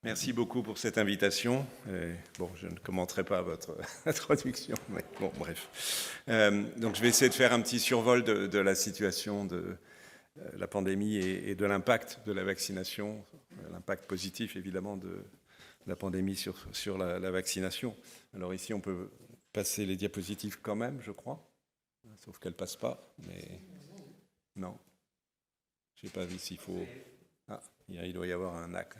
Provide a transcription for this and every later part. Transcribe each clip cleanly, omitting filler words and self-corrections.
Merci beaucoup pour cette invitation. Bon, je ne commenterai pas votre introduction, mais bon, bref. Donc, je vais essayer de faire un petit survol de la situation de la pandémie et de l'impact de la vaccination, l'impact positif évidemment de la pandémie sur la vaccination. Alors ici, on peut passer les diapositives quand même, je crois, sauf qu'elles ne passent pas, mais non. Je n'ai pas vu s'il faut... Ah, il doit y avoir un hack.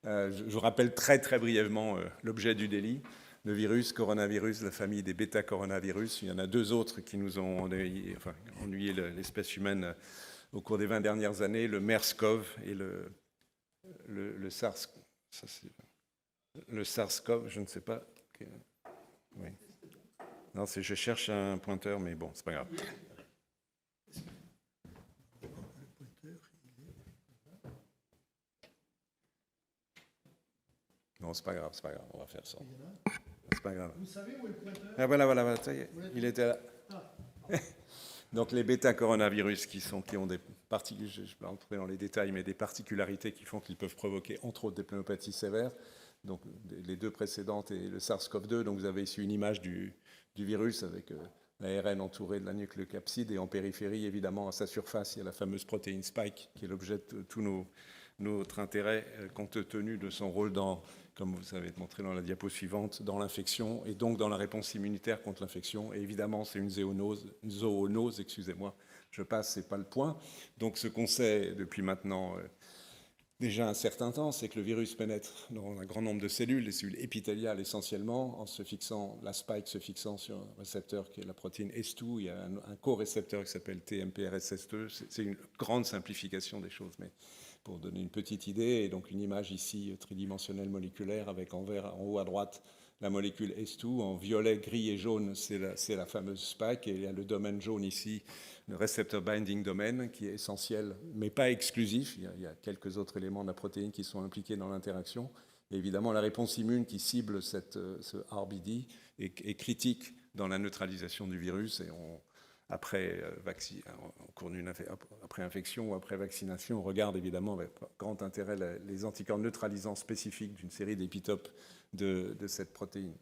Je rappelle très très brièvement l'objet du délit. Le virus, coronavirus, la famille des bêta-coronavirus. Il y en a deux autres qui nous ont ennuyé l'espèce humaine au cours des 20 dernières années, le MERS-CoV et le SARS. Le SARS-CoV, je ne sais pas. Oui. Non, je cherche un pointeur, mais bon, c'est pas grave. Non, c'est pas grave, on va faire ça. C'est pas grave. Vous savez où est le pointeur? Ah, voilà, ça y est, il était là. Donc les bêta-coronavirus qui ont des particularités, je ne vais pas entrer dans les détails, mais des particularités qui font qu'ils peuvent provoquer entre autres des pneumopathies sévères. Donc les deux précédentes et le SARS-CoV-2. Donc vous avez ici une image du virus avec l'ARN entouré de la nucléocapside et en périphérie, évidemment, à sa surface, il y a la fameuse protéine spike qui est l'objet de tout notre intérêt compte tenu de son rôle dans, comme vous avez montré dans la diapo suivante, dans l'infection et donc dans la réponse immunitaire contre l'infection. Et évidemment, c'est une zoonose, excusez-moi, je passe, c'est pas le point. Donc ce qu'on sait depuis maintenant déjà un certain temps, c'est que le virus pénètre dans un grand nombre de cellules, les cellules épithéliales essentiellement, en se fixant, la spike se fixant sur un récepteur qui est la protéine S2, il y a un co-récepteur qui s'appelle TMPRSS2, c'est une grande simplification des choses, mais pour donner une petite idée, et donc une image ici tridimensionnelle moléculaire avec en vert en haut à droite la molécule S2, en violet, gris et jaune, c'est la fameuse spike, et il y a le domaine jaune ici, le receptor binding domain, qui est essentiel, mais pas exclusif. Il y a quelques autres éléments de la protéine qui sont impliqués dans l'interaction. Et évidemment, la réponse immune qui cible ce RBD est critique dans la neutralisation du virus. Et après infection ou après vaccination, on regarde évidemment avec grand intérêt les anticorps neutralisants spécifiques d'une série d'épitopes de cette protéine.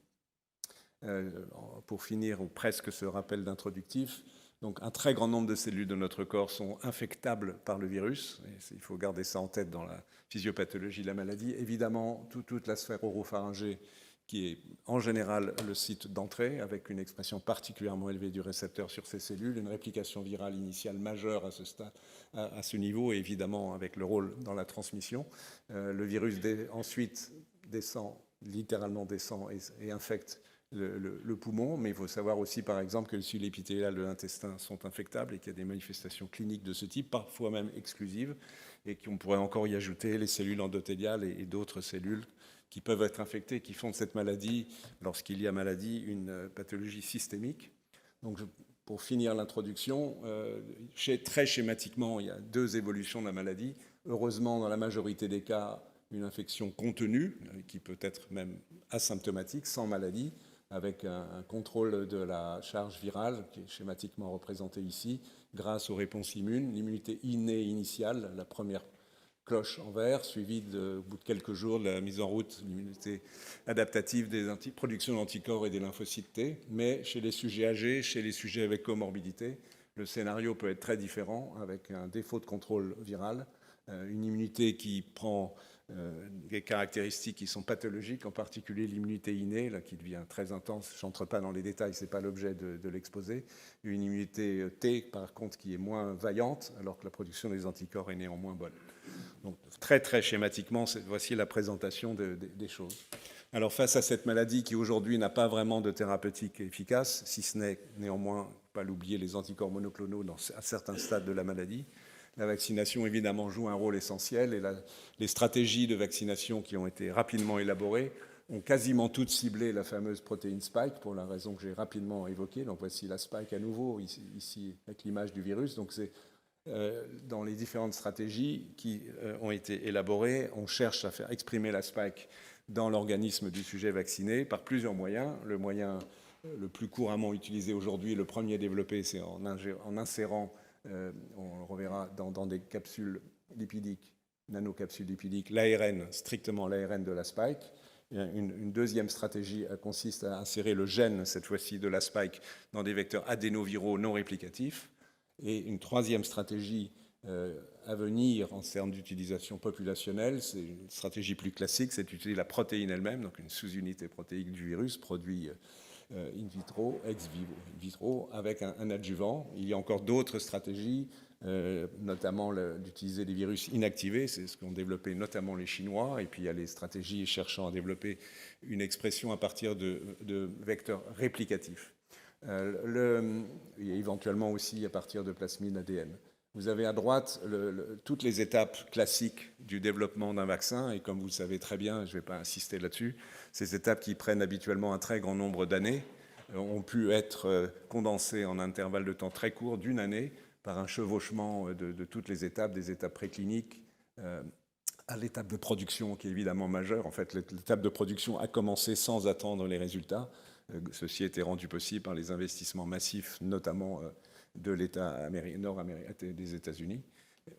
Pour finir, ou presque ce rappel d'introductif, donc un très grand nombre de cellules de notre corps sont infectables par le virus. Et il faut garder ça en tête dans la physiopathologie de la maladie. Évidemment, toute la sphère oropharyngée qui est en général le site d'entrée, avec une expression particulièrement élevée du récepteur sur ces cellules, une réplication virale initiale majeure à ce stade, à ce niveau, et évidemment avec le rôle dans la transmission. Le virus ensuite littéralement descend et infecte le poumon, mais il faut savoir aussi, par exemple, que les cellules épithéliales de l'intestin sont infectables et qu'il y a des manifestations cliniques de ce type, parfois même exclusives, et qu'on pourrait encore y ajouter les cellules endothéliales et d'autres cellules qui peuvent être infectées, qui font de cette maladie, lorsqu'il y a maladie, une pathologie systémique. Donc, pour finir l'introduction, très schématiquement, il y a deux évolutions de la maladie. Heureusement, dans la majorité des cas, une infection contenue, qui peut être même asymptomatique, sans maladie, avec un contrôle de la charge virale, qui est schématiquement représenté ici, grâce aux réponses immunes, l'immunité innée initiale, la première cloche en vert, suivie au bout de quelques jours de la mise en route de l'immunité adaptative des production d'anticorps et des lymphocytes T. Mais chez les sujets âgés, chez les sujets avec comorbidité, le scénario peut être très différent, avec un défaut de contrôle viral, une immunité qui prend des caractéristiques qui sont pathologiques, en particulier l'immunité innée, là, qui devient très intense. Je n'entre pas dans les détails, ce n'est pas l'objet de l'exposé. Une immunité T, par contre, qui est moins vaillante, alors que la production des anticorps est néanmoins bonne. Donc, très, très schématiquement, voici la présentation des choses. Alors, face à cette maladie qui, aujourd'hui, n'a pas vraiment de thérapeutique efficace, si ce n'est, néanmoins, pas l'oublier, les anticorps monoclonaux à certains stades de la maladie, la vaccination, évidemment, joue un rôle essentiel et les stratégies de vaccination qui ont été rapidement élaborées ont quasiment toutes ciblé la fameuse protéine spike pour la raison que j'ai rapidement évoquée. Donc voici la spike à nouveau, ici avec l'image du virus. Donc c'est dans les différentes stratégies qui ont été élaborées, on cherche à faire exprimer la spike dans l'organisme du sujet vacciné par plusieurs moyens. Le moyen le plus couramment utilisé aujourd'hui, le premier développé, c'est en insérant on le reverra dans des capsules lipidiques nanocapsule lipidique, l'ARN, strictement l'ARN de la spike. Une deuxième stratégie consiste à insérer le gène, cette fois-ci de la spike, dans des vecteurs adénoviraux non réplicatifs. Et une troisième stratégie à venir en termes d'utilisation populationnelle, c'est une stratégie plus classique, c'est d'utiliser la protéine elle-même, donc une sous-unité protéique du virus, produit in vitro, ex vitro, avec un adjuvant. Il y a encore d'autres stratégies, notamment d'utiliser des virus inactivés, c'est ce qu'ont développé notamment les Chinois, et puis il y a les stratégies cherchant à développer une expression à partir de vecteurs réplicatifs. Et éventuellement aussi à partir de plasmide ADN. Vous avez à droite toutes les étapes classiques du développement d'un vaccin, et comme vous le savez très bien, je ne vais pas insister là-dessus, ces étapes qui prennent habituellement un très grand nombre d'années ont pu être condensées en un intervalle de temps très court d'une année par un chevauchement de toutes les étapes, des étapes précliniques à l'étape de production qui est évidemment majeure. En fait, l'étape de production a commencé sans attendre les résultats. Ceci a été rendu possible par les investissements massifs, notamment de l'État nord-américain des États-Unis,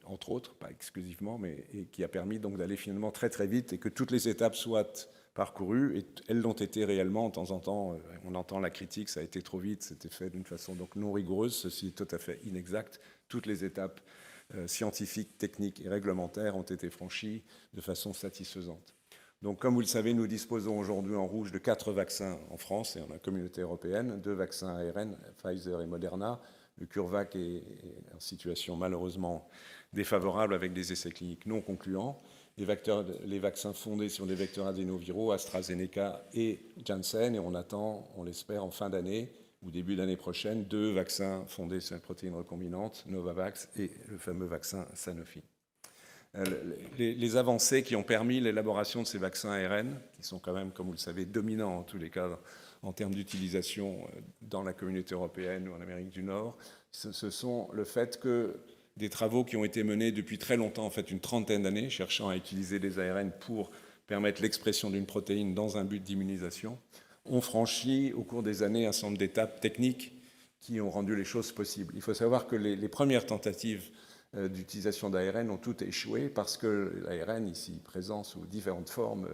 entre autres, pas exclusivement, mais et qui a permis donc d'aller finalement très très vite et que toutes les étapes soient parcourues, et elles l'ont été réellement. De temps en temps, on entend la critique, ça a été trop vite, c'était fait d'une façon donc non rigoureuse, ceci est tout à fait inexact. Toutes les étapes scientifiques, techniques et réglementaires ont été franchies de façon satisfaisante. Donc, comme vous le savez, nous disposons aujourd'hui en rouge de 4 vaccins en France et en la communauté européenne, 2 vaccins ARN, Pfizer et Moderna. Le CureVac est en situation malheureusement défavorable avec des essais cliniques non concluants. Les vaccins fondés sur des vecteurs adénoviraux, AstraZeneca et Janssen, et on attend, on l'espère, en fin d'année ou début d'année prochaine, 2 vaccins fondés sur une protéine recombinante, Novavax, et le fameux vaccin Sanofi. Les avancées qui ont permis l'élaboration de ces vaccins ARN, qui sont quand même, comme vous le savez, dominants en tous les cas en termes d'utilisation dans la communauté européenne ou en Amérique du Nord, ce sont le fait que des travaux qui ont été menés depuis très longtemps, en fait une trentaine d'années, cherchant à utiliser des ARN pour permettre l'expression d'une protéine dans un but d'immunisation, ont franchi au cours des années un certain nombre d'étapes techniques qui ont rendu les choses possibles. Il faut savoir que les premières tentatives d'utilisation d'ARN ont toutes échoué parce que l'ARN, ici présent sous différentes formes,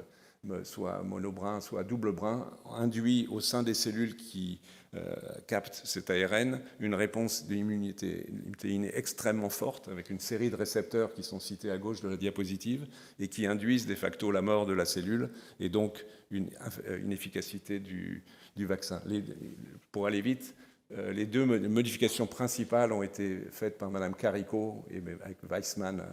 soit monobrin, soit double brin, induit au sein des cellules qui captent cet ARN une réponse d'immunité innée extrêmement forte, avec une série de récepteurs qui sont cités à gauche de la diapositive et qui induisent de facto la mort de la cellule et donc une efficacité du vaccin. Pour aller vite, les 2 modifications principales ont été faites par Mme Carico et avec Weissman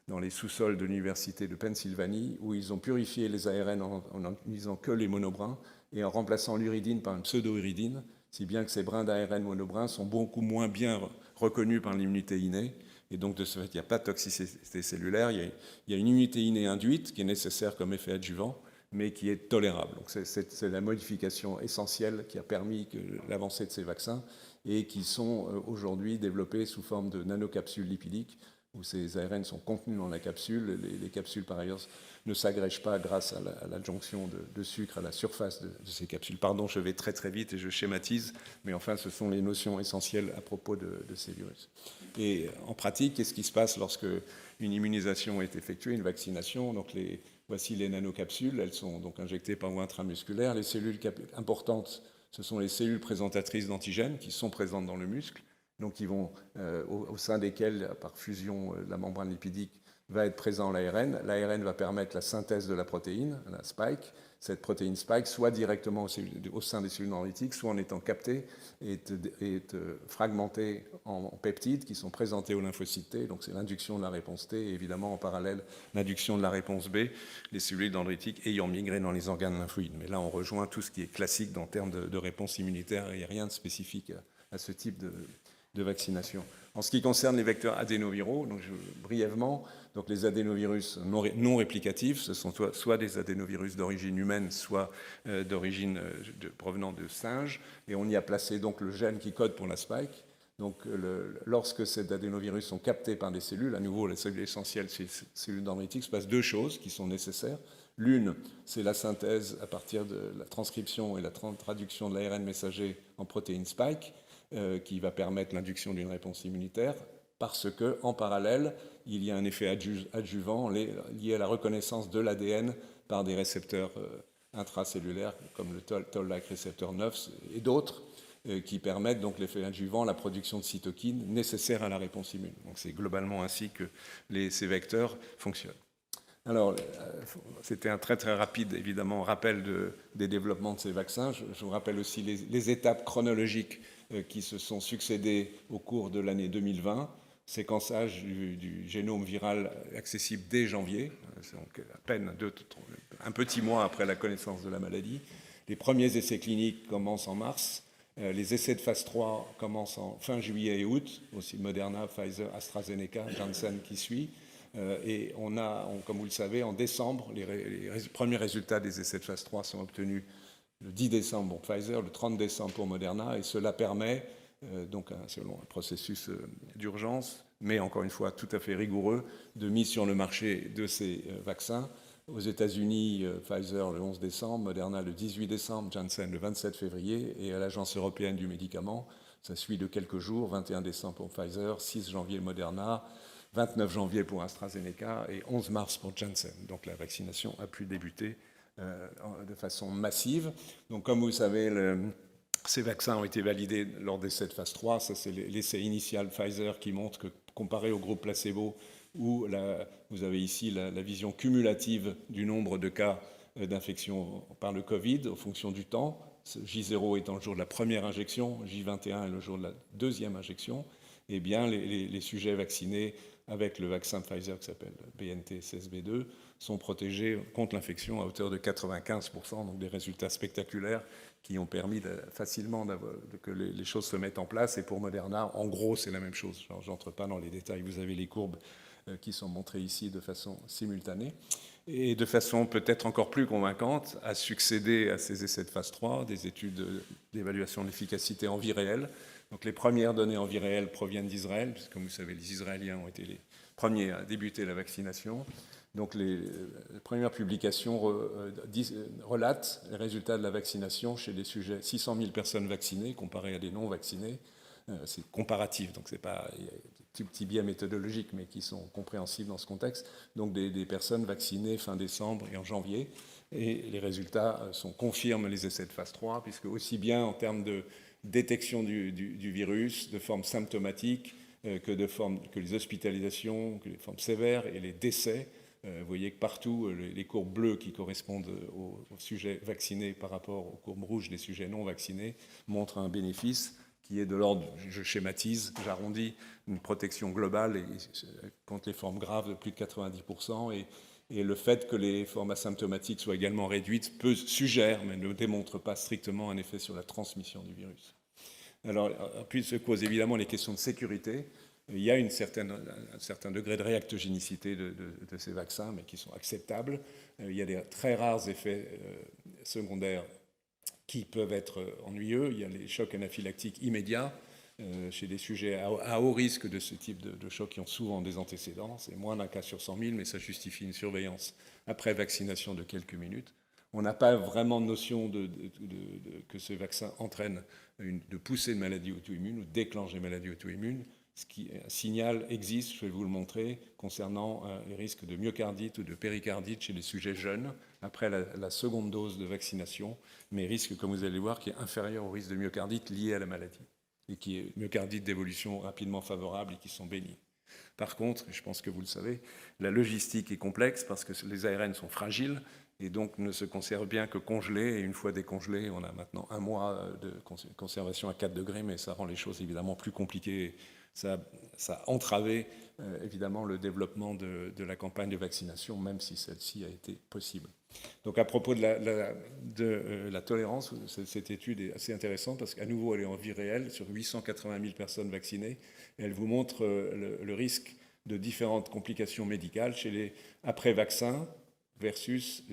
dans les sous-sols de l'université de Pennsylvanie, où ils ont purifié les ARN en n'utilisant que les monobrins et en remplaçant l'uridine par une pseudo-uridine, si bien que ces brins d'ARN monobrins sont beaucoup moins bien reconnus par l'immunité innée. Et donc, de ce fait, il n'y a pas de toxicité cellulaire, il y a une immunité innée induite qui est nécessaire comme effet adjuvant, mais qui est tolérable. Donc c'est la modification essentielle qui a permis l'avancée de ces vaccins et qui sont aujourd'hui développés sous forme de nanocapsules lipidiques où ces ARN sont contenus dans la capsule. Les capsules, par ailleurs, ne s'agrègent pas grâce à l'adjonction de sucre à la surface de ces capsules. Pardon, je vais très très vite et je schématise, mais enfin, ce sont les notions essentielles à propos de ces virus. Et en pratique, qu'est-ce qui se passe lorsque une immunisation est effectuée, une vaccination? Donc voici les nanocapsules, elles sont donc injectées par voie intramusculaire. Les cellules importantes, ce sont les cellules présentatrices d'antigènes qui sont présentes dans le muscle, donc qui vont, au sein desquelles, par fusion de la membrane lipidique, va être présent l'ARN. L'ARN va permettre la synthèse de la protéine, la spike. Cette protéine spike, soit directement au sein des cellules dendritiques, soit en étant captée et fragmentée en peptides qui sont présentés aux lymphocytes T. Donc c'est l'induction de la réponse T et évidemment en parallèle l'induction de la réponse B, les cellules dendritiques ayant migré dans les organes lymphoïdes. Mais là on rejoint tout ce qui est classique en termes de réponse immunitaire et il n'y a rien de spécifique à ce type de vaccination. En ce qui concerne les vecteurs adénoviraux, donc brièvement, donc les adénovirus non réplicatifs, ce sont soit des adénovirus d'origine humaine, soit d'origine provenant de singes, et on y a placé donc le gène qui code pour la spike. Donc lorsque ces adénovirus sont captés par des cellules, à nouveau la cellule essentielle, ces cellules dendritiques, se passe 2 choses qui sont nécessaires. L'une, c'est la synthèse à partir de la transcription et la traduction de l'ARN messager en protéine spike, qui va permettre l'induction d'une réponse immunitaire. parce qu'en parallèle, il y a un effet adjuvant lié à la reconnaissance de l'ADN par des récepteurs intracellulaires comme le Toll-like récepteur 9 et d'autres qui permettent donc l'effet adjuvant, la production de cytokines nécessaires à la réponse immune. Donc c'est globalement ainsi que ces vecteurs fonctionnent. Alors, c'était un très très rapide, évidemment, rappel des développements de ces vaccins. Je vous rappelle aussi les étapes chronologiques qui se sont succédées au cours de l'année 2020. Séquençage du génome viral accessible dès janvier, donc à peine un petit mois après la connaissance de la maladie. Les premiers essais cliniques commencent en mars. Les essais de phase 3 commencent en fin juillet et août, aussi Moderna, Pfizer, AstraZeneca, Janssen qui suit. Et comme vous le savez, en décembre, les premiers résultats des essais de phase 3 sont obtenus le 10 décembre pour Pfizer, le 30 décembre pour Moderna, et cela permet, donc selon un processus d'urgence, mais encore une fois tout à fait rigoureux, de mise sur le marché de ces vaccins. Aux États-Unis, Pfizer le 11 décembre, Moderna le 18 décembre, Janssen le 27 février, et à l'Agence européenne du médicament, ça suit de quelques jours, 21 décembre pour Pfizer, 6 janvier Moderna, 29 janvier pour AstraZeneca et 11 mars pour Janssen. Donc la vaccination a pu débuter de façon massive. Donc comme vous le savez, ces vaccins ont été validés lors d'essais de phase 3. Ça, c'est l'essai initial Pfizer qui montre que, comparé au groupe placebo, où vous avez ici la vision cumulative du nombre de cas d'infection par le Covid en fonction du temps, J0 étant le jour de la première injection, J21 est le jour de la deuxième injection, eh bien les sujets vaccinés avec le vaccin Pfizer qui s'appelle BNT-CSB2 sont protégés contre l'infection à hauteur de 95%, donc des résultats spectaculaires qui ont permis facilement que les choses se mettent en place. Et pour Moderna, en gros, c'est la même chose. Je n'entre pas dans les détails, vous avez les courbes qui sont montrées ici de façon simultanée. Et de façon peut-être encore plus convaincante, a succédé à ces essais de phase 3 des études d'évaluation de l'efficacité en vie réelle. Donc les premières données en vie réelle proviennent d'Israël, puisque comme vous savez, les Israéliens ont été les premiers à débuter la vaccination. Donc les premières publications relatent les résultats de la vaccination chez des sujets, 600 000 personnes vaccinées comparées à des non vaccinés. C'est comparatif, donc c'est pas des petits biais méthodologiques, mais qui sont compréhensibles dans ce contexte. Donc des personnes vaccinées fin décembre et en janvier. Et les résultats confirment les essais de phase 3, puisque aussi bien en termes de détection du virus, de formes symptomatiques, que les hospitalisations, que les formes sévères et les décès. Vous voyez que partout, les courbes bleues qui correspondent aux sujets vaccinés par rapport aux courbes rouges des sujets non vaccinés montrent un bénéfice qui est de l'ordre, je schématise, j'arrondis, une protection globale contre les formes graves de plus de 90%. Et le fait que les formes asymptomatiques soient également réduites suggère, mais ne démontre pas strictement un effet sur la transmission du virus. Alors, puis se posent évidemment les questions de sécurité. Il y a un certain degré de réactogénicité de ces vaccins, mais qui sont acceptables. Il y a des très rares effets secondaires qui peuvent être ennuyeux. Il y a les chocs anaphylactiques immédiats chez des sujets à haut risque de ce type de chocs qui ont souvent des antécédents. C'est moins d'un cas sur 100 000, mais ça justifie une surveillance après vaccination de quelques minutes. On n'a pas vraiment de notion que ce vaccin entraîne de pousser une maladie auto-immune ou déclenche des maladies auto-immunes. Un signal existe, je vais vous le montrer, concernant les risques de myocardite ou de péricardite chez les sujets jeunes après la seconde dose de vaccination, mais risque, comme vous allez voir, qui est inférieur au risque de myocardite lié à la maladie et qui est myocardite d'évolution rapidement favorable et qui sont bénis. Par contre, je pense que vous le savez, la logistique est complexe parce que les ARN sont fragiles et donc ne se conservent bien que congelés. Et une fois décongelés, on a maintenant un mois de conservation à 4 degrés, mais ça rend les choses évidemment plus compliquées. Ça a entravé évidemment le développement de la campagne de vaccination, même si celle-ci a été possible. Donc à propos de la tolérance, cette étude est assez intéressante parce qu'à nouveau elle est en vie réelle sur 880 000 personnes vaccinées et elle vous montre le risque de différentes complications médicales chez les après-vaccins versus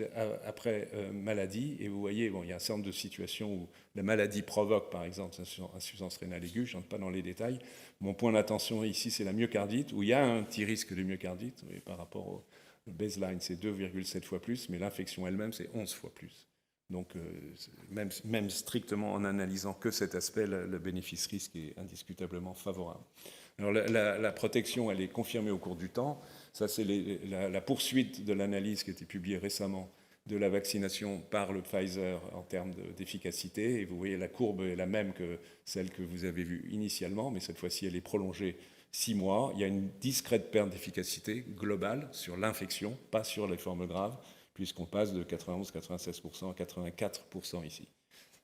après maladie. Et vous voyez, il y a un certain nombre de situations où la maladie provoque, par exemple, insuffisance rénale aiguë. Je n'entre pas dans les détails. Mon point d'attention ici, c'est la myocardite, où il y a un petit risque de myocardite. Et par rapport au baseline, c'est 2,7 fois plus, mais l'infection elle-même, c'est 11 fois plus. Donc, même strictement en analysant que cet aspect, le bénéfice-risque est indiscutablement favorable. Alors la protection, elle est confirmée au cours du temps. Ça, c'est la poursuite de l'analyse qui a été publiée récemment de la vaccination par le Pfizer en termes d'efficacité. Et vous voyez, la courbe est la même que celle que vous avez vue initialement, mais cette fois-ci, elle est prolongée 6 mois. Il y a une discrète perte d'efficacité globale sur l'infection, pas sur les formes graves, puisqu'on passe de 91-96% à 84% ici.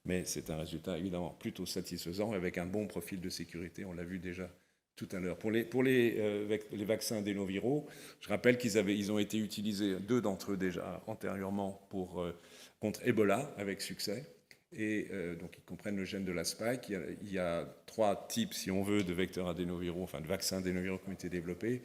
Mais c'est un résultat évidemment plutôt satisfaisant avec un bon profil de sécurité, on l'a vu déjà tout à l'heure. Pour les vaccins adénoviraux, je rappelle qu'ils ont été utilisés, 2 d'entre eux déjà antérieurement, contre Ebola avec succès. Et donc ils comprennent le gène de la spike. Il y a 3 types, si on veut, de vecteurs adénoviraux, enfin de vaccins adénoviraux qui ont été développés.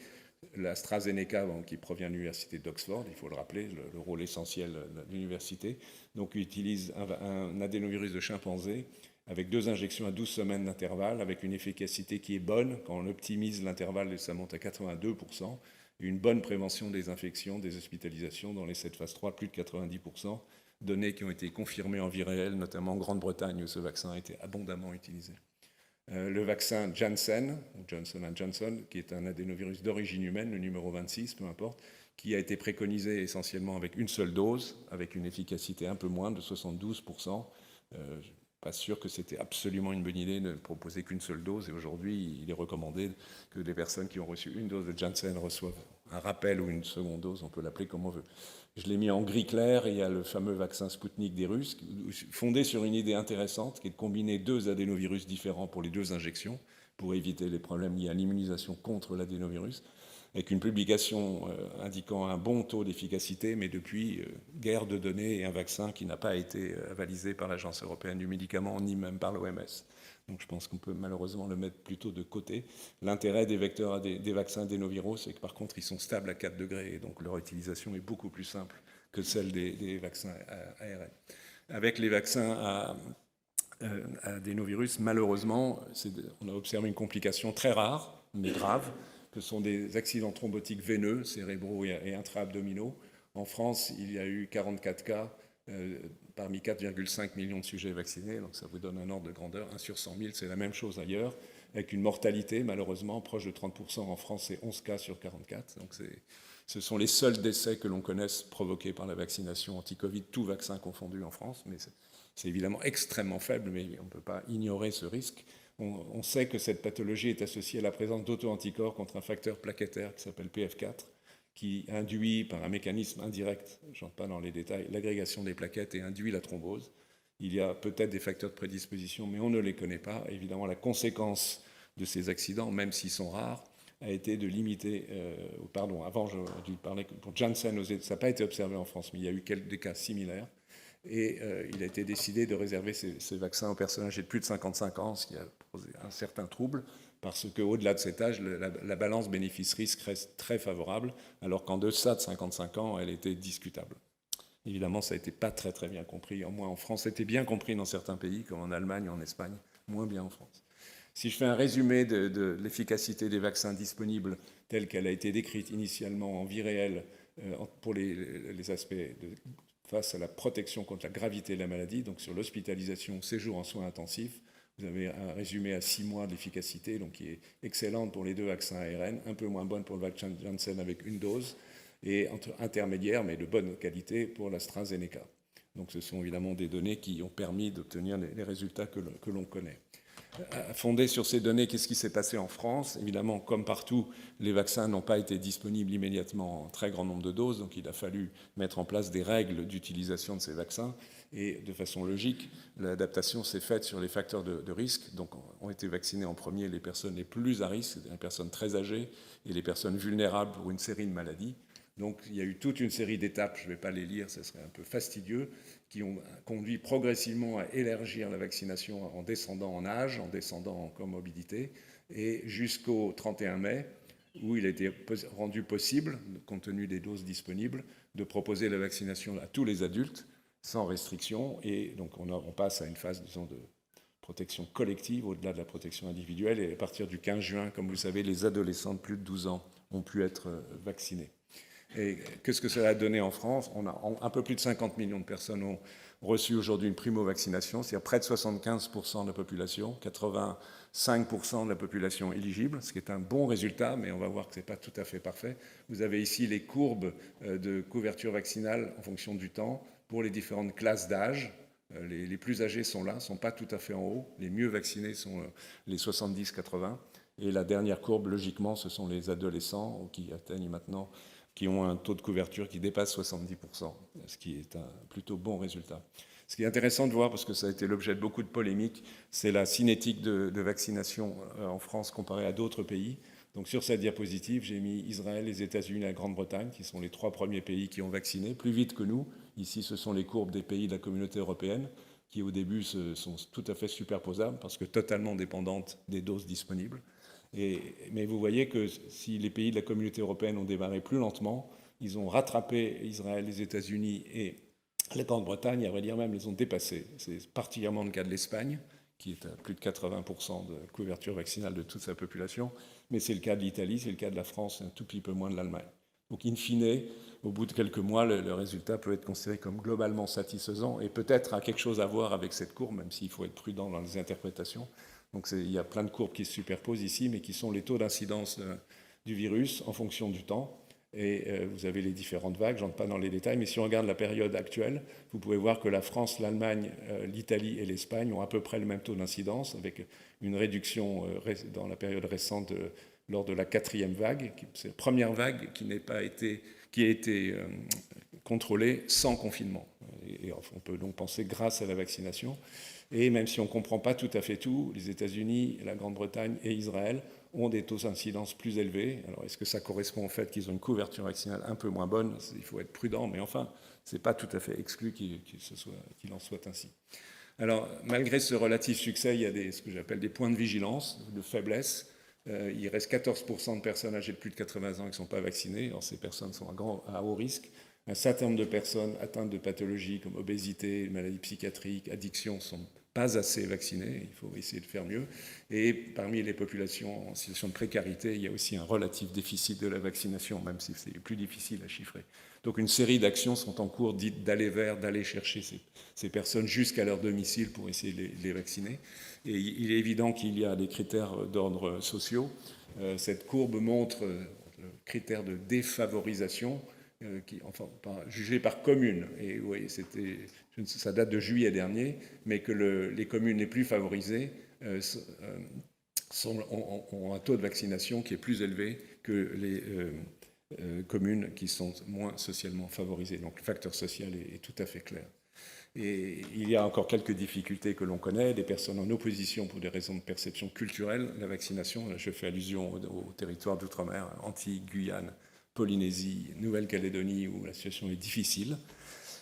L'AstraZeneca, qui provient de l'université d'Oxford, il faut le rappeler, le rôle essentiel de l'université, donc utilise un adénovirus de chimpanzé avec 2 injections à 12 semaines d'intervalle, avec une efficacité qui est bonne. Quand on optimise l'intervalle, ça monte à 82%, et une bonne prévention des infections, des hospitalisations dans les 7 phases 3, plus de 90%, données qui ont été confirmées en vie réelle, notamment en Grande-Bretagne, où ce vaccin a été abondamment utilisé. Le vaccin Janssen, ou Johnson & Johnson, qui est un adénovirus d'origine humaine, le numéro 26, peu importe, qui a été préconisé essentiellement avec une seule dose, avec une efficacité un peu moins de 72%. Je ne suis pas sûr que c'était absolument une bonne idée de ne proposer qu'une seule dose, et aujourd'hui, il est recommandé que les personnes qui ont reçu une dose de Janssen reçoivent un rappel ou une seconde dose, on peut l'appeler comme on veut. Je l'ai mis en gris clair, et il y a le fameux vaccin Sputnik des Russes, fondé sur une idée intéressante, qui est de combiner 2 adénovirus différents pour les 2 injections, pour éviter les problèmes liés à l'immunisation contre l'adénovirus, avec une publication indiquant un bon taux d'efficacité, mais depuis, guerre de données et un vaccin qui n'a pas été avalisé par l'Agence européenne du médicament, ni même par l'OMS. Donc je pense qu'on peut malheureusement le mettre plutôt de côté. L'intérêt des vaccins adénoviraux, c'est que par contre, ils sont stables à 4 degrés, et donc leur utilisation est beaucoup plus simple que celle des vaccins ARN. Avec les vaccins adénovirus, malheureusement, on a observé une complication très rare, mais grave, que sont des accidents thrombotiques veineux, cérébraux et intra-abdominaux. En France, il y a eu 44 cas parmi 4,5 millions de sujets vaccinés, donc ça vous donne un ordre de grandeur. 1 sur 100 000, c'est la même chose ailleurs, avec une mortalité, malheureusement, proche de 30%. En France, c'est 11 cas sur 44. Donc ce sont les seuls décès que l'on connaisse provoqués par la vaccination anti-Covid, tout vaccin confondu en France, mais c'est évidemment extrêmement faible, mais on ne peut pas ignorer ce risque. On sait que cette pathologie est associée à la présence d'auto-anticorps contre un facteur plaquettaire qui s'appelle PF4, qui induit par un mécanisme indirect, je n'entre pas dans les détails, l'agrégation des plaquettes et induit la thrombose. Il y a peut-être des facteurs de prédisposition, mais on ne les connaît pas. Évidemment, la conséquence de ces accidents, même s'ils sont rares, a été de limiter, avant j'aurais dû parler pour Janssen, ça n'a pas été observé en France, mais il y a eu des cas similaires. Et il a été décidé de réserver ces vaccins aux personnes âgées de plus de 55 ans, ce qui a posé un certain trouble, parce qu'au-delà de cet âge, la balance bénéfice-risque reste très favorable, alors qu'en deçà de 55 ans, elle était discutable. Évidemment, ça n'a été pas très très bien compris, au moins en France. C'était bien compris dans certains pays, comme en Allemagne, en Espagne, moins bien en France. Si je fais un résumé de l'efficacité des vaccins disponibles telle qu'elle a été décrite initialement en vie réelle pour les aspects face à la protection contre la gravité de la maladie, donc sur l'hospitalisation, séjour en soins intensifs, vous avez un résumé à 6 mois d'efficacité, donc qui est excellente pour les 2 vaccins ARN, un peu moins bonne pour le vaccin Janssen avec une dose, et intermédiaire, mais de bonne qualité, pour l'AstraZeneca. Donc ce sont évidemment des données qui ont permis d'obtenir les résultats que l'on connaît. Fondé sur ces données, qu'est-ce qui s'est passé en France? Évidemment, comme partout, les vaccins n'ont pas été disponibles immédiatement en très grand nombre de doses, donc il a fallu mettre en place des règles d'utilisation de ces vaccins. Et de façon logique, l'adaptation s'est faite sur les facteurs de risque. Donc ont été vaccinées en premier les personnes les plus à risque, les personnes très âgées et les personnes vulnérables pour une série de maladies. Donc il y a eu toute une série d'étapes, je ne vais pas les lire, ce serait un peu fastidieux, qui ont conduit progressivement à élargir la vaccination en descendant en âge, en descendant en comorbidité, et jusqu'au 31 mai, où il a été rendu possible, compte tenu des doses disponibles, de proposer la vaccination à tous les adultes, sans restriction, et donc on passe à une phase, disons, de protection collective, au-delà de la protection individuelle, et à partir du 15 juin, comme vous savez, les adolescents de plus de 12 ans ont pu être vaccinés. Et qu'est-ce que ça a donné en France? On a un peu plus de 50 millions de personnes reçu aujourd'hui une primo-vaccination, c'est-à-dire près de 75% de la population, 85% de la population éligible, ce qui est un bon résultat, mais on va voir que ce n'est pas tout à fait parfait. Vous avez ici les courbes de couverture vaccinale en fonction du temps pour les différentes classes d'âge. Les plus âgés sont là, ne sont pas tout à fait en haut. Les mieux vaccinés sont les 70-80. Et la dernière courbe, logiquement, ce sont les adolescents qui atteignent maintenant, qui ont un taux de couverture qui dépasse 70%, ce qui est un plutôt bon résultat. Ce qui est intéressant de voir, parce que ça a été l'objet de beaucoup de polémiques, c'est la cinétique de vaccination en France comparée à d'autres pays. Donc sur cette diapositive, j'ai mis Israël, les États-Unis et la Grande-Bretagne, qui sont les 3 premiers pays qui ont vacciné, plus vite que nous. Ici, ce sont les courbes des pays de la communauté européenne, qui au début sont tout à fait superposables, parce que totalement dépendantes des doses disponibles. Mais vous voyez que si les pays de la communauté européenne ont démarré plus lentement, ils ont rattrapé Israël, les États-Unis et la Grande-Bretagne, à vrai dire même, les ont dépassés. C'est particulièrement le cas de l'Espagne, qui est à plus de 80% de couverture vaccinale de toute sa population, mais c'est le cas de l'Italie, c'est le cas de la France, et un tout petit peu moins de l'Allemagne. Donc, in fine, au bout de quelques mois, le résultat peut être considéré comme globalement satisfaisant et peut-être a quelque chose à voir avec cette courbe, même s'il faut être prudent dans les interprétations. Donc il y a plein de courbes qui se superposent ici, mais qui sont les taux d'incidence du virus en fonction du temps. Et vous avez les différentes vagues, je n'entre pas dans les détails, mais si on regarde la période actuelle, vous pouvez voir que la France, l'Allemagne, l'Italie et l'Espagne ont à peu près le même taux d'incidence, avec une réduction dans la période récente lors de la 4e vague. C'est la première vague qui a été contrôlée sans confinement. Et on peut donc penser grâce à la vaccination. Et même si on ne comprend pas tout à fait tout, les États-Unis, la Grande-Bretagne et Israël ont des taux d'incidence plus élevés. Alors, est-ce que ça correspond au fait qu'ils ont une couverture vaccinale un peu moins bonne? Il faut être prudent, mais enfin, ce n'est pas tout à fait exclu qu'il en soit ainsi. Alors, malgré ce relatif succès, il y a ce que j'appelle des points de vigilance, de faiblesse. Il reste 14% de personnes âgées de plus de 80 ans qui ne sont pas vaccinées. Alors, ces personnes sont à haut risque. Un certain nombre de personnes atteintes de pathologies comme obésité, maladies psychiatriques, addiction sont pas assez vaccinées, il faut essayer de faire mieux. Et parmi les populations en situation de précarité, il y a aussi un relatif déficit de la vaccination, même si c'est plus difficile à chiffrer. Donc une série d'actions sont en cours dites d'aller chercher ces personnes jusqu'à leur domicile pour essayer de les vacciner. Et il est évident qu'il y a des critères d'ordre sociaux. Cette courbe montre le critère de défavorisation, jugé par commune. Et vous voyez, ça date de juillet dernier, mais que les communes les plus favorisées ont un taux de vaccination qui est plus élevé que les communes qui sont moins socialement favorisées. Donc le facteur social est tout à fait clair. Et il y a encore quelques difficultés que l'on connaît, des personnes en opposition pour des raisons de perception culturelle. La vaccination, je fais allusion au territoire d'outre-mer, Antilles, Guyane, Polynésie, Nouvelle-Calédonie, où la situation est difficile.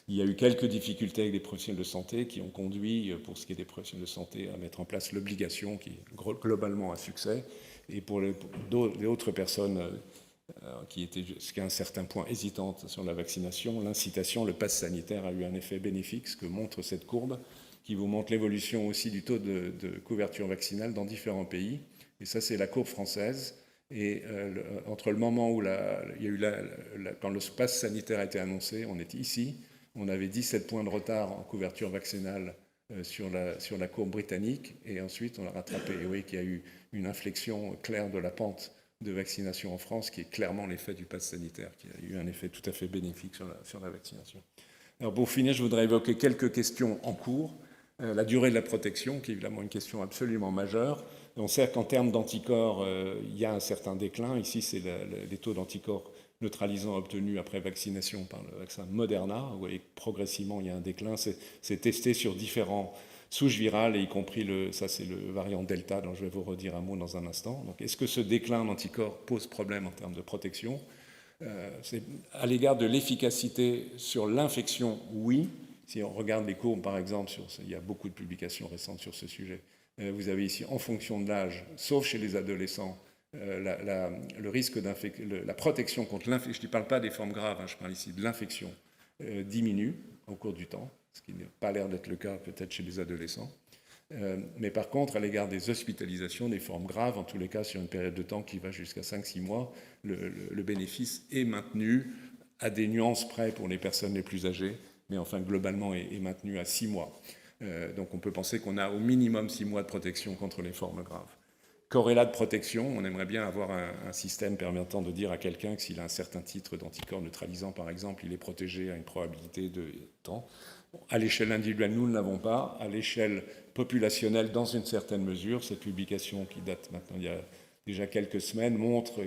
Il y a eu quelques difficultés avec des professionnels de santé qui ont conduit, pour ce qui est des professionnels de santé, à mettre en place l'obligation, qui est globalement un succès. Et pour les autres personnes qui étaient jusqu'à un certain point hésitantes sur la vaccination, l'incitation, le pass sanitaire a eu un effet bénéfique, ce que montre cette courbe, qui vous montre l'évolution aussi du taux de couverture vaccinale dans différents pays. Et ça, c'est la courbe française. Et entre le moment où quand le pass sanitaire a été annoncé, on est ici, on avait 17 points de retard en couverture vaccinale sur la courbe britannique, et ensuite on l'a rattrapé. Et vous voyez qu'il y a eu une inflexion claire de la pente de vaccination en France, qui est clairement l'effet du pass sanitaire, qui a eu un effet tout à fait bénéfique sur la vaccination. Alors pour finir, je voudrais évoquer quelques questions en cours. La durée de la protection, qui est évidemment une question absolument majeure. On sait qu'en termes d'anticorps, il y a un certain déclin. Ici, c'est les taux d'anticorps neutralisants obtenus après vaccination par le vaccin Moderna. Vous voyez que progressivement, il y a un déclin. C'est testé sur différents souches virales, y compris ça c'est le variant Delta, dont je vais vous redire un mot dans un instant. Donc, est-ce que ce déclin d'anticorps pose problème en termes de protection? C'est à l'égard de l'efficacité sur l'infection, oui. Si on regarde les courbes, par exemple, il y a beaucoup de publications récentes sur ce sujet. Vous avez ici, en fonction de l'âge, sauf chez les adolescents, le risque d'infection, la protection contre l'infection, je ne parle pas des formes graves, je parle ici de l'infection, diminue au cours du temps, ce qui n'a pas l'air d'être le cas peut-être chez les adolescents. Mais par contre, à l'égard des hospitalisations, des formes graves, en tous les cas sur une période de temps qui va jusqu'à 5-6 mois, le bénéfice est maintenu à des nuances près pour les personnes les plus âgées, mais enfin globalement est maintenu à 6 mois. Donc on peut penser qu'on a au minimum 6 mois de protection contre les formes graves. Corrélat de protection, on aimerait bien avoir un système permettant de dire à quelqu'un que s'il a un certain titre d'anticorps neutralisant, par exemple, il est protégé à une probabilité de temps. À l'échelle individuelle, nous ne l'avons pas. À l'échelle populationnelle, dans une certaine mesure, cette publication qui date maintenant il y a déjà quelques semaines montre,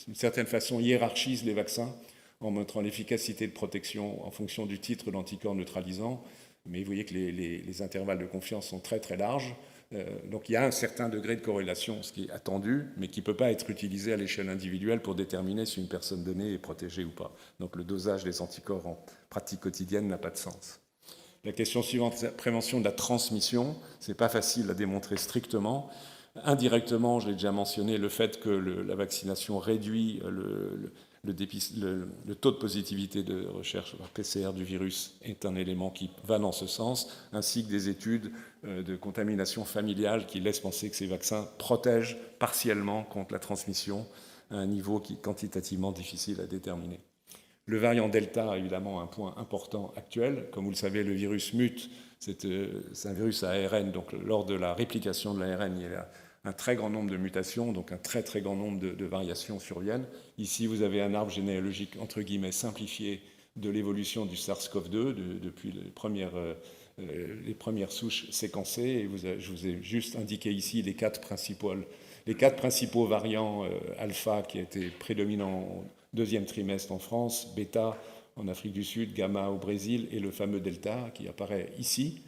d'une certaine façon, hiérarchise les vaccins en montrant l'efficacité de protection en fonction du titre d'anticorps neutralisant. Mais vous voyez que les intervalles de confiance sont très très larges. Donc il y a un certain degré de corrélation, ce qui est attendu, mais qui ne peut pas être utilisé à l'échelle individuelle pour déterminer si une personne donnée est protégée ou pas. Donc le dosage des anticorps en pratique quotidienne n'a pas de sens. La question suivante, la prévention de la transmission, ce n'est pas facile à démontrer strictement. Indirectement, je l'ai déjà mentionné, le fait que la vaccination réduit le taux de positivité de recherche par PCR du virus est un élément qui va dans ce sens, ainsi que des études de contamination familiale qui laissent penser que ces vaccins protègent partiellement contre la transmission à un niveau qui est quantitativement difficile à déterminer. Le variant Delta a évidemment un point important actuel. Comme vous le savez, le virus mute. C'est un virus à ARN, donc lors de la réplication de l'ARN, il y a un très grand nombre de mutations, donc un très très grand nombre de variations surviennent. Ici, vous avez un arbre généalogique, entre guillemets, simplifié de l'évolution du SARS-CoV-2 depuis les premières souches séquencées. Et je vous ai juste indiqué ici les quatre principaux variants alpha qui étaient prédominants au deuxième trimestre en France, bêta en Afrique du Sud, gamma au Brésil et le fameux delta qui apparaît ici.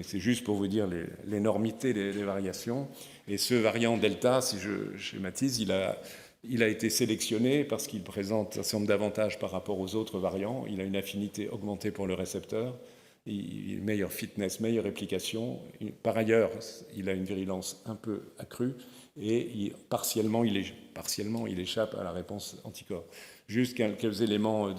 C'est juste pour vous dire l'énormité des variations. Et ce variant delta, si je schématise, il a été sélectionné parce qu'il présente un certain nombre d'avantages par rapport aux autres variants. Il a une affinité augmentée pour le récepteur, meilleure fitness, meilleure réplication. Par ailleurs, il a une virulence un peu accrue et partiellement, il échappe à la réponse anticorps. Juste quelques éléments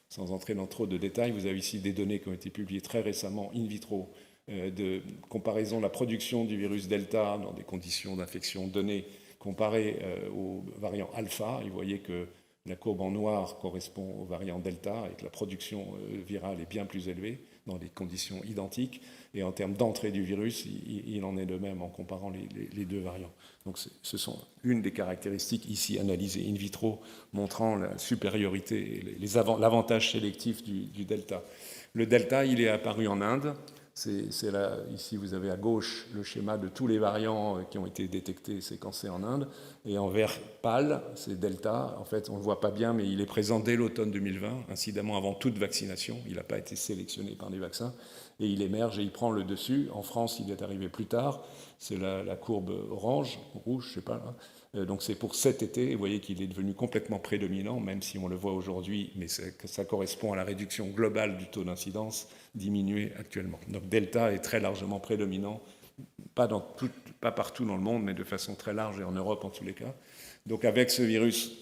sans entrer dans trop de détails. Vous avez ici des données qui ont été publiées très récemment in vitro de comparaison de la production du virus Delta dans des conditions d'infection données comparées au variant alpha. Et vous voyez que la courbe en noir correspond au variant Delta et que la production virale est bien plus élevée dans des conditions identiques. Et en termes d'entrée du virus, il en est de même en comparant les deux variants. Donc ce sont une des caractéristiques ici analysées in vitro montrant la supériorité et l'avantage sélectif du Delta. Le Delta, il est apparu en Inde. Ici, vous avez à gauche le schéma de tous les variants qui ont été détectés et séquencés en Inde. Et en vert pâle, c'est Delta. En fait, on ne le voit pas bien, mais il est présent dès l'automne 2020, incidemment avant toute vaccination. Il n'a pas été sélectionné par les vaccins. Et il émerge et il prend le dessus. En France, il est arrivé plus tard. C'est la courbe rouge, je ne sais pas. Là. Donc c'est pour cet été. Vous voyez qu'il est devenu complètement prédominant, même si on le voit aujourd'hui, mais ça correspond à la réduction globale du taux d'incidence diminué actuellement. Donc Delta est très largement prédominant, pas partout dans le monde, mais de façon très large et en Europe en tous les cas. Donc avec ce virus,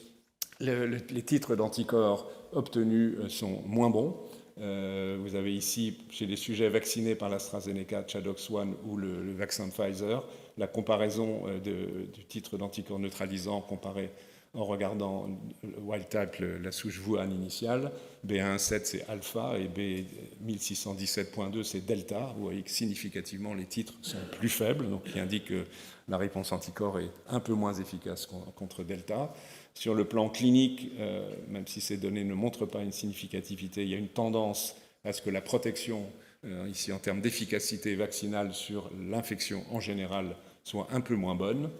les titres d'anticorps obtenus sont moins bons. Vous avez ici, chez les sujets vaccinés par l'AstraZeneca, ChAdOx1 ou le vaccin Pfizer, la comparaison du titre d'anticorps neutralisant comparé en regardant wild type, la souche Wuhan initiale. B117 c'est alpha et B1617.2 c'est delta. Vous voyez que significativement les titres sont plus faibles, donc qui indique que la réponse anticorps est un peu moins efficace contre delta. Sur le plan clinique, même si ces données ne montrent pas une significativité, il y a une tendance à ce que la protection, ici en termes d'efficacité vaccinale sur l'infection en général, soit un peu moins bonne.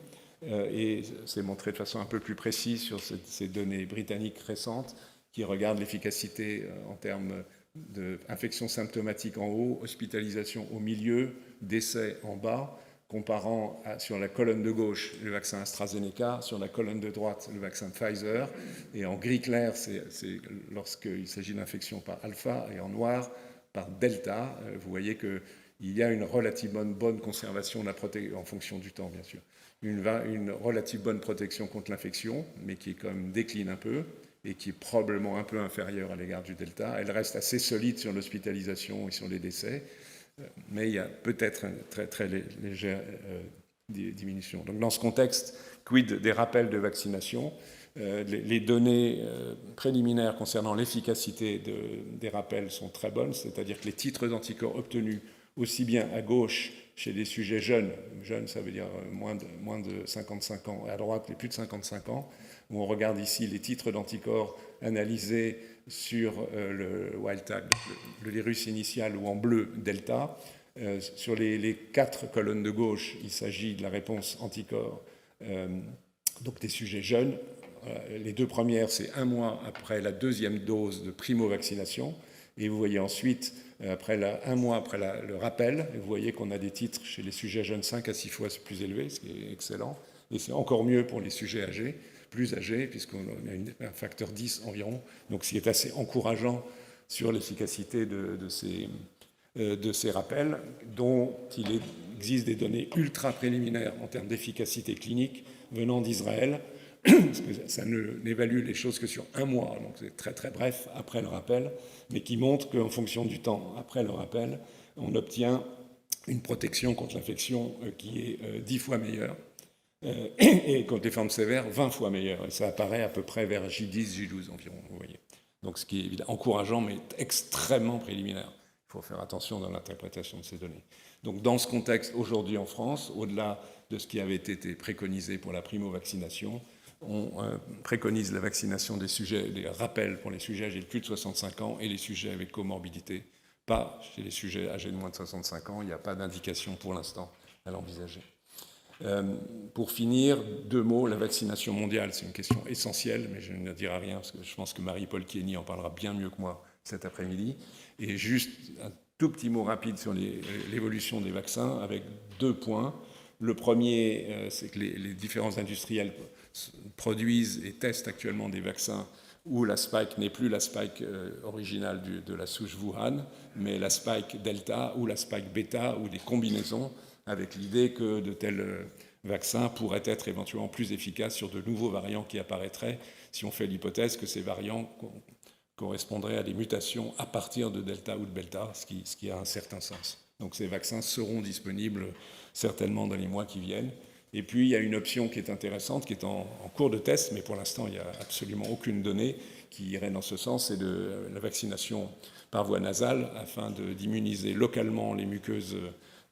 Et c'est montré de façon un peu plus précise sur ces données britanniques récentes qui regardent l'efficacité en termes d'infection symptomatique en haut, hospitalisation au milieu, décès en bas, comparant sur la colonne de gauche le vaccin AstraZeneca, sur la colonne de droite le vaccin Pfizer, et en gris clair, c'est lorsqu'il s'agit d'infection par alpha, et en noir par delta. Vous voyez qu'il y a une relativement bonne conservation de la protection, en fonction du temps bien sûr, une relative bonne protection contre l'infection, mais qui quand même décline un peu, et qui est probablement un peu inférieure à l'égard du delta. Elle reste assez solide sur l'hospitalisation et sur les décès, mais il y a peut-être une très, très légère diminution. Donc dans ce contexte, quid des rappels de vaccination? Les données préliminaires concernant l'efficacité des rappels sont très bonnes, c'est-à-dire que les titres d'anticorps obtenus aussi bien à gauche chez les sujets jeunes, ça veut dire moins de 55 ans, et à droite les plus de 55 ans, où on regarde ici les titres d'anticorps analysés sur le wild type, le virus initial ou en bleu delta. Sur les 4 colonnes de gauche, il s'agit de la réponse anticorps donc des sujets jeunes. Les 2 premières, c'est 1 mois après la 2e dose de primo-vaccination. Et vous voyez ensuite, 1 mois après le rappel, vous voyez qu'on a des titres chez les sujets jeunes 5 à 6 fois plus élevés, ce qui est excellent. Et c'est encore mieux pour les sujets âgés, plus âgés, puisqu'on a un facteur 10 environ. Donc ce qui est assez encourageant sur l'efficacité de ces rappels, dont il existe des données ultra préliminaires en termes d'efficacité clinique venant d'Israël, parce que ça n'évalue les choses que sur 1 mois, donc c'est très très bref après le rappel, mais qui montre qu'en fonction du temps après le rappel, on obtient une protection contre l'infection qui est 10 fois meilleure, et contre les formes sévères, 20 fois meilleure. Et ça apparaît à peu près vers J10, J12 environ, vous voyez. Donc ce qui est évidemment encourageant, mais extrêmement préliminaire. Il faut faire attention dans l'interprétation de ces données. Donc dans ce contexte, aujourd'hui en France, au-delà de ce qui avait été préconisé pour la primo-vaccination, on préconise la vaccination des sujets, des rappels pour les sujets âgés de plus de 65 ans et les sujets avec comorbidité, pas chez les sujets âgés de moins de 65 ans. Il n'y a pas d'indication pour l'instant à l'envisager. Pour finir, 2 mots, la vaccination mondiale, c'est une question essentielle, mais je ne dirai rien, parce que je pense que Marie-Paul Kieny en parlera bien mieux que moi cet après-midi. Et juste un tout petit mot rapide sur l'évolution des vaccins, avec 2 points. Le premier, c'est que les différents industriels produisent et testent actuellement des vaccins où la spike n'est plus la spike originale de la souche Wuhan, mais la spike delta ou la spike bêta ou des combinaisons, avec l'idée que de tels vaccins pourraient être éventuellement plus efficaces sur de nouveaux variants qui apparaîtraient, si on fait l'hypothèse que ces variants correspondraient à des mutations à partir de delta ou de bêta, ce qui a un certain sens. Donc ces vaccins seront disponibles certainement dans les mois qui viennent. Et puis il y a une option qui est intéressante, qui est en cours de test, mais pour l'instant il n'y a absolument aucune donnée qui irait dans ce sens, c'est de la vaccination par voie nasale, afin d'immuniser localement les muqueuses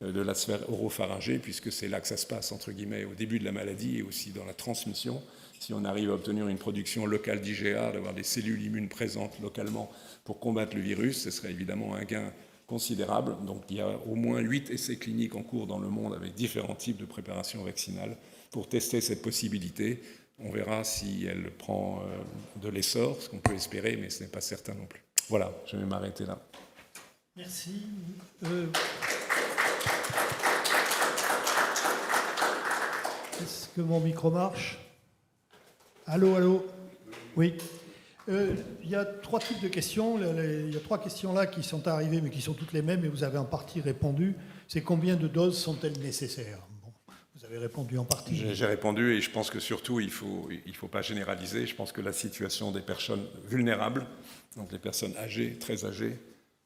de la sphère oropharyngée, puisque c'est là que ça se passe, entre guillemets, au début de la maladie et aussi dans la transmission. Si on arrive à obtenir une production locale d'IgA, d'avoir des cellules immunes présentes localement pour combattre le virus, ce serait évidemment un gain considérable. Donc il y a au moins 8 essais cliniques en cours dans le monde avec différents types de préparations vaccinales pour tester cette possibilité. On verra si elle prend de l'essor, ce qu'on peut espérer, mais ce n'est pas certain non plus. Voilà, je vais m'arrêter là. Merci. Est-ce que mon micro marche? Allô? Oui. Il y a 3 types de questions. Il y a 3 questions là qui sont arrivées, mais qui sont toutes les mêmes, et vous avez en partie répondu. C'est combien de doses sont-elles nécessaires? Bon, vous avez répondu en partie. J'ai répondu, et je pense que surtout, il faut pas généraliser. Je pense que la situation des personnes vulnérables, donc les personnes âgées, très âgées,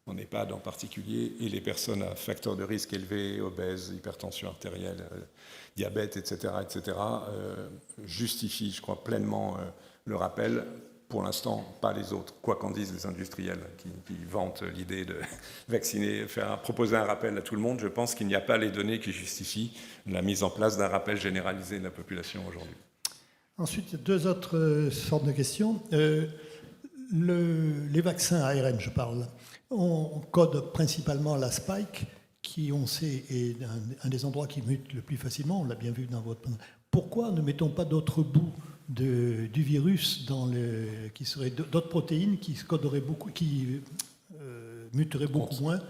en EHPAD en particulier, et les personnes à facteur de risque élevé, obèses, hypertension artérielle, diabète, etc., justifie, je crois, pleinement le rappel. Pour l'instant, pas les autres, quoi qu'en disent les industriels qui vantent l'idée de vacciner, proposer un rappel à tout le monde. Je pense qu'il n'y a pas les données qui justifient la mise en place d'un rappel généralisé de la population aujourd'hui. Ensuite, il y a 2 autres sortes de questions. Les vaccins ARN, je parle, on code principalement la spike, qui, on sait, est un des endroits qui mute le plus facilement. On l'a bien vu dans votre... Pourquoi ne mettons pas d'autres bouts du virus qui seraient d'autres protéines qui coderaient beaucoup, qui muteraient beaucoup moins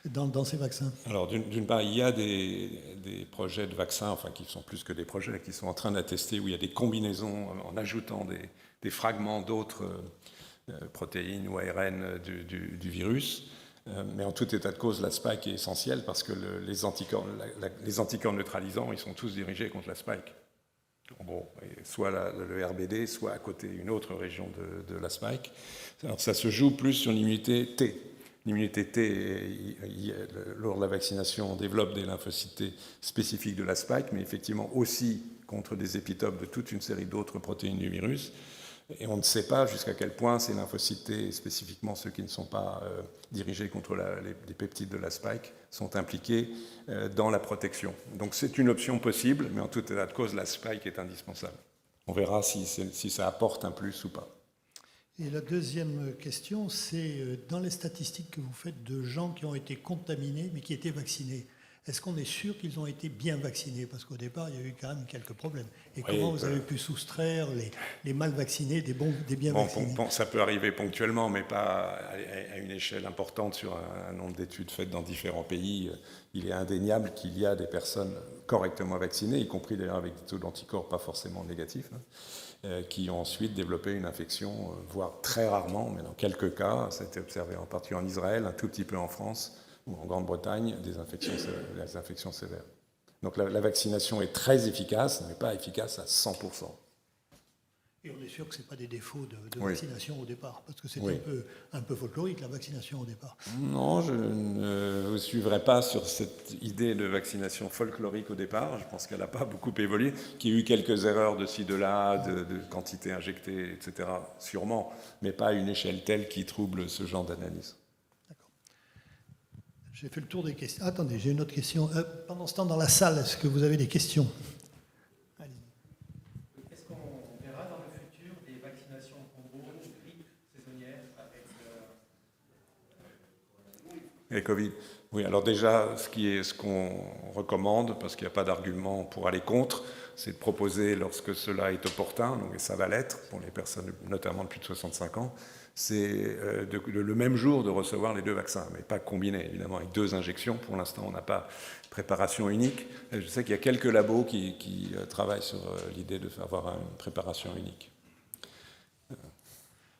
dans ces vaccins? Alors, d'une part, il y a des projets de vaccins, enfin qui sont plus que des projets, qui sont en train d'attester où il y a des combinaisons en ajoutant des fragments d'autres protéines ou ARN du virus. Mais en tout état de cause, la spike est essentielle parce que les anticorps neutralisants, ils sont tous dirigés contre la spike. Bon, soit le RBD, soit à côté une autre région de la spike. Alors ça se joue plus sur l'immunité T. L'immunité T, lors de la vaccination, on développe des lymphocytes T spécifiques de la spike, mais effectivement aussi contre des épitopes de toute une série d'autres protéines du virus. Et on ne sait pas jusqu'à quel point ces lymphocytes T, spécifiquement ceux qui ne sont pas dirigés contre les peptides de la spike, sont impliqués dans la protection. Donc c'est une option possible, mais en tout état de cause, la spike est indispensable. On verra si ça apporte un plus ou pas. Et la deuxième question, c'est dans les statistiques que vous faites de gens qui ont été contaminés mais qui étaient vaccinés, est-ce qu'on est sûr qu'ils ont été bien vaccinés? Parce qu'au départ, il y a eu quand même quelques problèmes. Et comment vous avez pu soustraire les mal vaccinés des bien vaccinés? Ça peut arriver ponctuellement, mais pas à une échelle importante sur un nombre d'études faites dans différents pays. Il est indéniable qu'il y a des personnes correctement vaccinées, y compris d'ailleurs avec des taux d'anticorps pas forcément négatifs, qui ont ensuite développé une infection, voire très rarement, mais dans quelques cas, ça a été observé en particulier en Israël, un tout petit peu en France ou en Grande-Bretagne, des infections sévères. Donc la vaccination est très efficace, mais pas efficace à 100%. Et on est sûr que ce n'est pas des défauts de vaccination au départ, parce que c'est un peu folklorique, la vaccination au départ. Non, je ne vous suivrai pas sur cette idée de vaccination folklorique au départ. Je pense qu'elle n'a pas beaucoup évolué, qu'il y a eu quelques erreurs de ci, de là, de quantité injectée, etc., sûrement, mais pas à une échelle telle qui trouble ce genre d'analyse. D'accord. J'ai fait le tour des questions. Attendez, j'ai une autre question. Pendant ce temps, dans la salle, est-ce que vous avez des questions? Et Covid. Oui, alors déjà, ce qu'on recommande, parce qu'il n'y a pas d'argument pour aller contre, c'est de proposer, lorsque cela est opportun, donc, et ça va l'être pour les personnes notamment de plus de 65 ans, c'est le même jour de recevoir les deux vaccins, mais pas combinés, évidemment, avec 2 injections. Pour l'instant, on n'a pas préparation unique. Je sais qu'il y a quelques labos qui travaillent sur l'idée de avoir une préparation unique.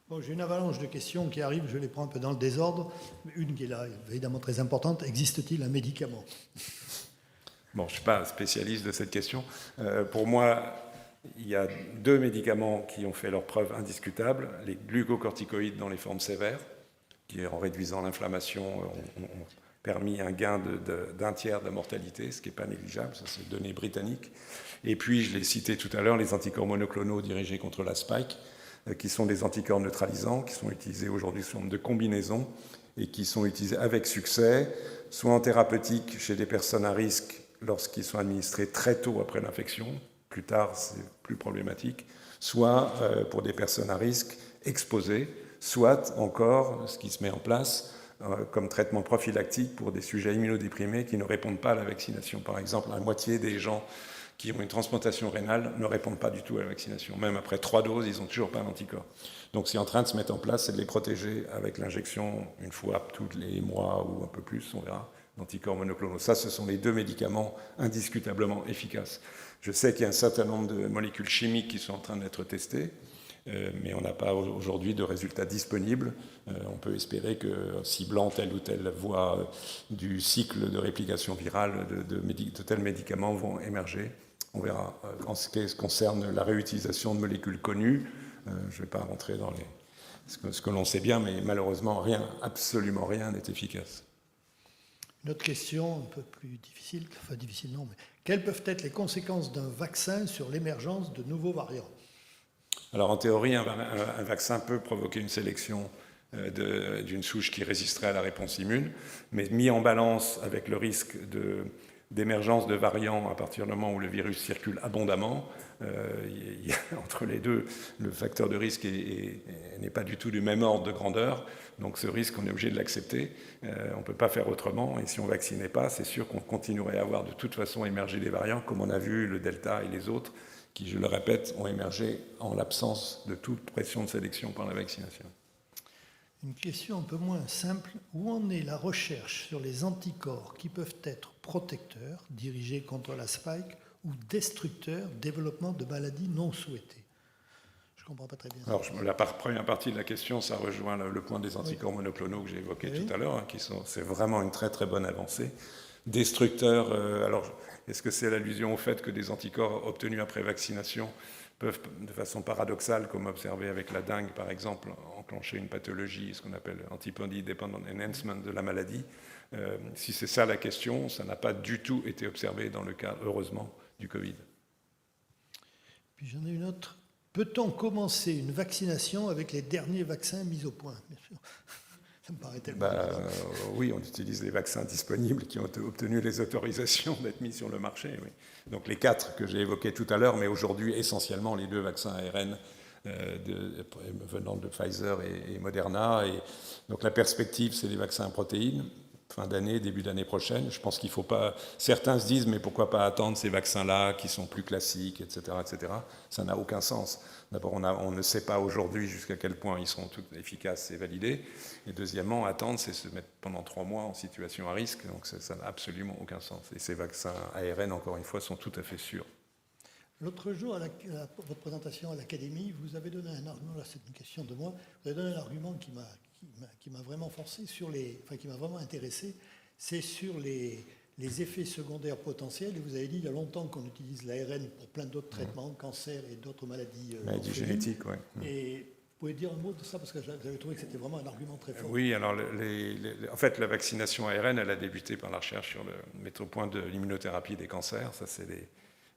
Bon, j'ai une avalanche de questions qui arrivent, je les prends un peu dans le désordre. Une qui est là, évidemment très importante, existe-t-il un médicament? Bon, je ne suis pas spécialiste de cette question. Pour moi, il y a 2 médicaments qui ont fait leur preuve indiscutable. Les glucocorticoïdes dans les formes sévères, qui en réduisant l'inflammation ont permis un gain d'un tiers de la mortalité, ce qui n'est pas négligeable, ça c'est données britanniques. Et puis, je l'ai cité tout à l'heure, les anticorps monoclonaux dirigés contre la spike, qui sont des anticorps neutralisants, qui sont utilisés aujourd'hui sous forme de combinaison et qui sont utilisés avec succès, soit en thérapeutique chez des personnes à risque lorsqu'ils sont administrés très tôt après l'infection, plus tard c'est plus problématique, soit pour des personnes à risque exposées, soit encore ce qui se met en place comme traitement prophylactique pour des sujets immunodéprimés qui ne répondent pas à la vaccination. Par exemple, la moitié des gens qui ont une transplantation rénale ne répondent pas du tout à la vaccination. Même après 3 doses, ils n'ont toujours pas d'anticorps. Donc ce qui est en train de se mettre en place, c'est de les protéger avec l'injection une fois tous les mois ou un peu plus, on verra, d'anticorps monoclonaux. Ça, ce sont les 2 médicaments indiscutablement efficaces. Je sais qu'il y a un certain nombre de molécules chimiques qui sont en train d'être testées, mais on n'a pas aujourd'hui de résultats disponibles. On peut espérer que, ciblant telle ou telle voie du cycle de réplication virale, de tels médicaments vont émerger. On verra. En ce qui concerne la réutilisation de molécules connues, je ne vais pas rentrer dans ce que l'on sait bien, mais malheureusement, absolument rien n'est efficace. Une autre question un peu plus difficile, enfin difficile non, mais quelles peuvent être les conséquences d'un vaccin sur l'émergence de nouveaux variants? Alors en théorie, un vaccin peut provoquer une sélection d'une souche qui résisterait à la réponse immune, mais mis en balance avec le risque d'émergence de variants à partir du moment où le virus circule abondamment, entre les deux, le facteur de risque n'est pas du tout du même ordre de grandeur. Donc ce risque, on est obligé de l'accepter. On ne peut pas faire autrement. Et si on ne vaccinait pas, c'est sûr qu'on continuerait à avoir de toute façon émergé des variants, comme on a vu le Delta et les autres, qui, je le répète, ont émergé en l'absence de toute pression de sélection par la vaccination. Une question un peu moins simple. Où en est la recherche sur les anticorps qui peuvent être protecteurs, dirigés contre la spike, ou destructeurs, développement de maladies non souhaitées? Je ne comprends pas très bien. Alors, la première partie de la question, ça rejoint le point des anticorps monoclonaux que j'ai évoqué tout à l'heure, c'est vraiment une très très bonne avancée. destructeur. Alors, est-ce que c'est l'allusion au fait que des anticorps obtenus après vaccination peuvent, de façon paradoxale, comme observé avec la dengue par exemple, enclencher une pathologie, ce qu'on appelle antibody dependent enhancement de la maladie? Si c'est ça la question, ça n'a pas du tout été observé dans le cas, heureusement, du Covid. Puis j'en ai une autre. Peut-on commencer une vaccination avec les derniers vaccins mis au point? Bien sûr. Ça me paraît tellement oui, on utilise les vaccins disponibles qui ont obtenu les autorisations d'être mis sur le marché. Oui. Donc les 4 que j'ai évoqués tout à l'heure, mais aujourd'hui essentiellement les 2 vaccins ARN venant de Pfizer et Moderna. Et donc la perspective, c'est les vaccins à protéines, fin d'année, début d'année prochaine. Je pense qu'il ne faut pas... Certains se disent, mais pourquoi pas attendre ces vaccins-là qui sont plus classiques, etc. etc. Ça n'a aucun sens. D'abord, on ne sait pas aujourd'hui jusqu'à quel point ils seront tous efficaces et validés. Et deuxièmement, attendre, c'est se mettre pendant 3 mois en situation à risque. Donc ça n'a absolument aucun sens. Et ces vaccins ARN, encore une fois, sont tout à fait sûrs. L'autre jour, à votre présentation à l'Académie, vous avez donné un argument, là c'est une question de moi, vous avez donné un argument qui m'a vraiment forcé qui m'a vraiment intéressé, c'est sur les effets secondaires potentiels. Et vous avez dit il y a longtemps qu'on utilise l'ARN pour plein d'autres traitements, cancer et d'autres maladies génétiques, oui. Et vous pouvez dire un mot de ça, parce que j'avais trouvé que c'était vraiment un argument très fort. Oui, alors en fait, la vaccination ARN, elle a débuté par la recherche sur le mettre au point de l'immunothérapie des cancers. Ça, c'est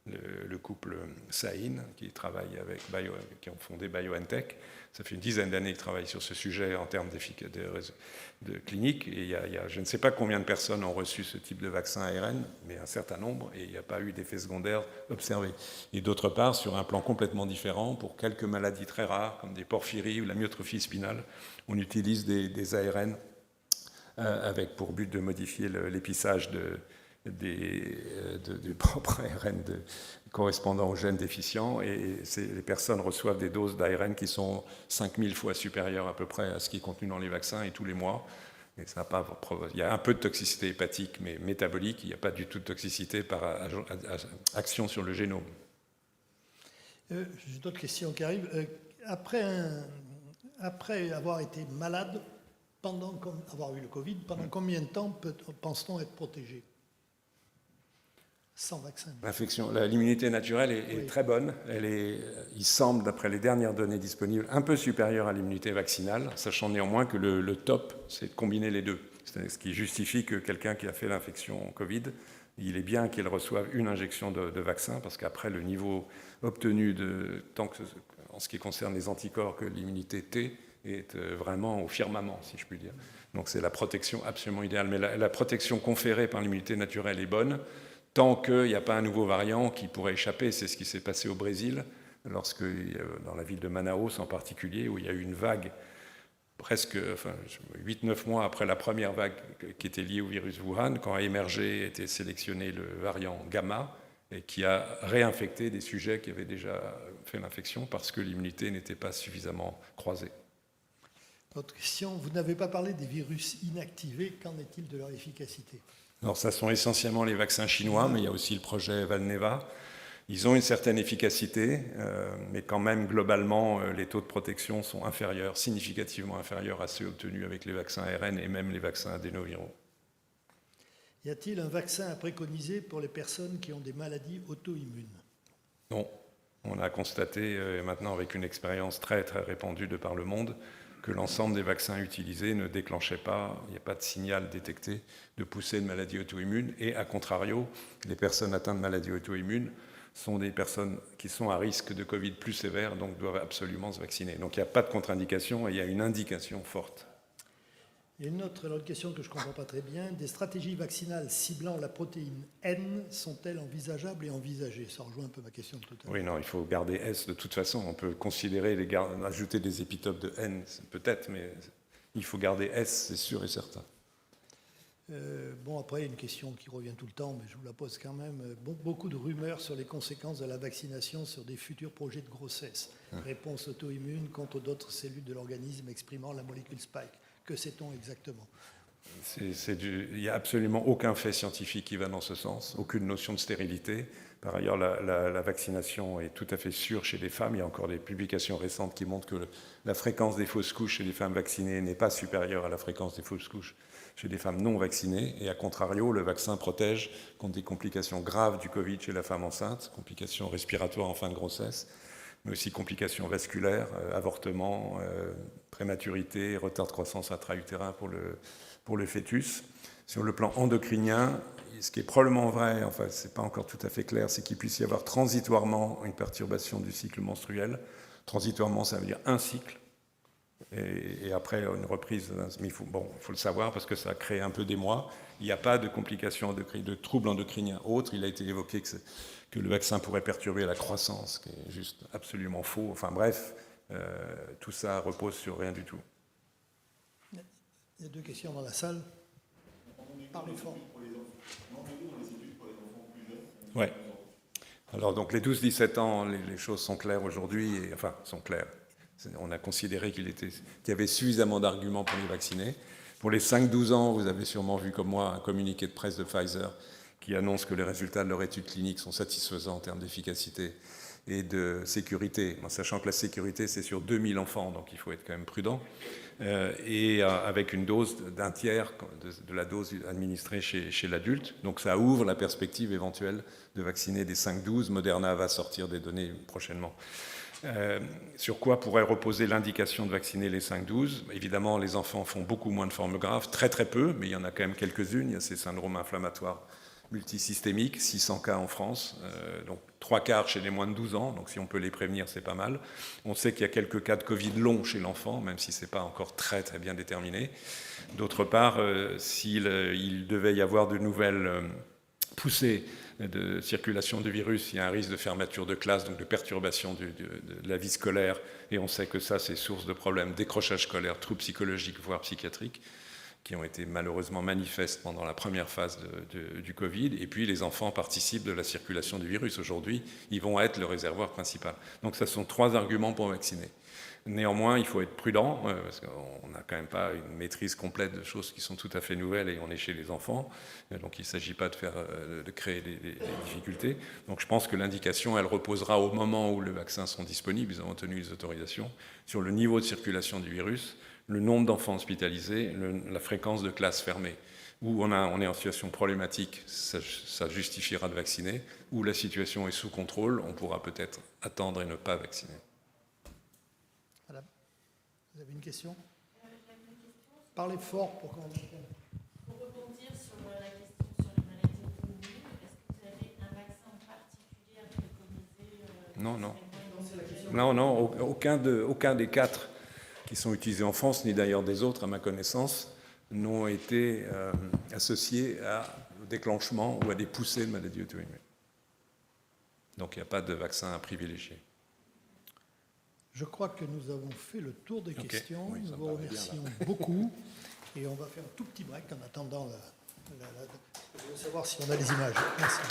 le couple Sahin qui travaille avec qui ont fondé BioNTech. Ça fait une dizaine d'années qu'ils travaillent sur ce sujet en termes de clinique. Et il y a, je ne sais pas combien de personnes ont reçu ce type de vaccin ARN, mais un certain nombre, et il n'y a pas eu d'effets secondaires observés. Et d'autre part, sur un plan complètement différent, pour quelques maladies très rares, comme des porphyries ou la myotrophie spinale, on utilise des ARN avec pour but de modifier l'épissage du propre ARN correspondant aux gènes déficients, et les personnes reçoivent des doses d'ARN qui sont 5000 fois supérieures à peu près à ce qui est contenu dans les vaccins, et tous les mois. Et ça n'a pas, il y a un peu de toxicité hépatique, mais métabolique, il n'y a pas du tout de toxicité par action sur le génome. J'ai d'autres questions qui arrivent. Après avoir été malade, avoir eu le Covid, pendant combien de temps pense-t-on être protégé sans vaccin? L'immunité naturelle est très bonne. Il semble, d'après les dernières données disponibles, un peu supérieure à l'immunité vaccinale, sachant néanmoins que le top, c'est de combiner les deux. C'est ce qui justifie que quelqu'un qui a fait l'infection Covid, il est bien qu'il reçoive une injection de vaccin, parce qu'après, le niveau obtenu tant que, en ce qui concerne les anticorps, que l'immunité T est vraiment au firmament, si je puis dire. Donc c'est la protection absolument idéale. Mais la protection conférée par l'immunité naturelle est bonne, tant qu'il n'y a pas un nouveau variant qui pourrait échapper. C'est ce qui s'est passé au Brésil, dans la ville de Manaus en particulier, où il y a eu une vague presque 8-9 mois après la première vague qui était liée au virus Wuhan, quand a émergé, été sélectionné le variant Gamma, et qui a réinfecté des sujets qui avaient déjà fait l'infection parce que l'immunité n'était pas suffisamment croisée. Autre question, vous n'avez pas parlé des virus inactivés, qu'en est-il de leur efficacité ? Alors, ça sont essentiellement les vaccins chinois, mais il y a aussi le projet Valneva. Ils ont une certaine efficacité, mais quand même, globalement, les taux de protection sont inférieurs, significativement inférieurs à ceux obtenus avec les vaccins ARN et même les vaccins adénoviraux. Y a-t-il un vaccin à préconiser pour les personnes qui ont des maladies auto-immunes ? Non. On a constaté, maintenant avec une expérience très, très répandue de par le monde, que l'ensemble des vaccins utilisés ne déclenchaient pas, il n'y a pas de signal détecté de poussée de maladie auto-immune. Et à contrario, les personnes atteintes de maladies auto-immunes sont des personnes qui sont à risque de Covid plus sévère, donc doivent absolument se vacciner. Donc il n'y a pas de contre-indication et il y a une indication forte. Il y a une autre question que je ne comprends pas très bien. Des stratégies vaccinales ciblant la protéine N sont-elles envisageables et envisagées ? Ça rejoint un peu ma question de tout à l'heure. Oui, non, il faut garder S de toute façon. On peut considérer ajouter des épitopes de N, peut-être, mais il faut garder S, c'est sûr et certain. Après, une question qui revient tout le temps, mais je vous la pose quand même. Beaucoup de rumeurs sur les conséquences de la vaccination sur des futurs projets de grossesse. Réponse auto-immune contre d'autres cellules de l'organisme exprimant la molécule Spike. Que sait-on exactement ? Il n'y a absolument aucun fait scientifique qui va dans ce sens, aucune notion de stérilité. Par ailleurs, la vaccination est tout à fait sûre chez les femmes. Il y a encore des publications récentes qui montrent que la fréquence des fausses couches chez les femmes vaccinées n'est pas supérieure à la fréquence des fausses couches chez des femmes non vaccinées. Et à contrario, le vaccin protège contre des complications graves du Covid chez la femme enceinte, complications respiratoires en fin de grossesse, mais aussi complications vasculaires, avortement, prématurité, retard de croissance intra-utérin pour le fœtus. Sur le plan endocrinien, ce qui est probablement vrai, enfin ce n'est pas encore tout à fait clair, c'est qu'il puisse y avoir transitoirement une perturbation du cycle menstruel. Transitoirement, ça veut dire un cycle, et après une reprise. Mais il faut le savoir parce que ça crée un peu d'émoi. Il n'y a pas de complications de troubles endocriniens autres. Il a été évoqué que le vaccin pourrait perturber la croissance, ce qui est juste absolument faux. Enfin bref, tout ça repose sur rien du tout. Il y a 2 questions dans la salle. Parlez fort. Ouais. Alors donc les 12-17 ans, les choses sont claires aujourd'hui, enfin sont claires. On a considéré qu'il y avait suffisamment d'arguments pour les vacciner. Pour les 5-12 ans, vous avez sûrement vu comme moi un communiqué de presse de Pfizer qui annonce que les résultats de leur étude clinique sont satisfaisants en termes d'efficacité et de sécurité, sachant que la sécurité c'est sur 2000 enfants, donc il faut être quand même prudent, et avec une dose d'un tiers de la dose administrée chez l'adulte. Donc ça ouvre la perspective éventuelle de vacciner des 5-12. Moderna va sortir des données prochainement. Sur quoi pourrait reposer l'indication de vacciner les 5-12 ? Évidemment, les enfants font beaucoup moins de formes graves, très très peu, mais il y en a quand même quelques-unes. Il y a ces syndromes inflammatoires multisystémiques, 600 cas en France, donc 3/4 chez les moins de 12 ans, donc si on peut les prévenir, c'est pas mal. On sait qu'il y a quelques cas de Covid long chez l'enfant, même si ce n'est pas encore très très bien déterminé. D'autre part, s'il devait y avoir de nouvelles poussées de circulation du virus, il y a un risque de fermeture de classe, donc de perturbation de la vie scolaire, et on sait que ça, c'est source de problèmes, décrochage scolaire, troubles psychologiques, voire psychiatriques, qui ont été malheureusement manifestes pendant la première phase du Covid. Et puis les enfants participent de la circulation du virus. Aujourd'hui, ils vont être le réservoir principal. Donc ça sont 3 arguments pour vacciner. Néanmoins, il faut être prudent, parce qu'on n'a quand même pas une maîtrise complète de choses qui sont tout à fait nouvelles et on est chez les enfants. Donc il ne s'agit pas de créer des difficultés. Donc je pense que l'indication, elle reposera au moment où les vaccins sont disponibles, ils ont obtenu les autorisations, sur le niveau de circulation du virus, le nombre d'enfants hospitalisés, la fréquence de classes fermées. Où on est en situation problématique, ça justifiera de vacciner. Où la situation est sous contrôle, on pourra peut-être attendre et ne pas vacciner. Madame, vous avez une question ? Parlez fort pour qu'on entende. Pour rebondir sur la question sur les maladies auto-immunes, est-ce que vous avez un vaccin en particulier à préconiser Non, aucun des 4 qui sont utilisés en France, ni d'ailleurs des autres à ma connaissance, n'ont été associés au déclenchement ou à des poussées de maladies auto-immunes. Donc il n'y a pas de vaccin à privilégier. Je crois que nous avons fait le tour des questions. Oui, nous vous remercions beaucoup. Et on va faire un tout petit break en attendant de savoir si on a des images. Merci.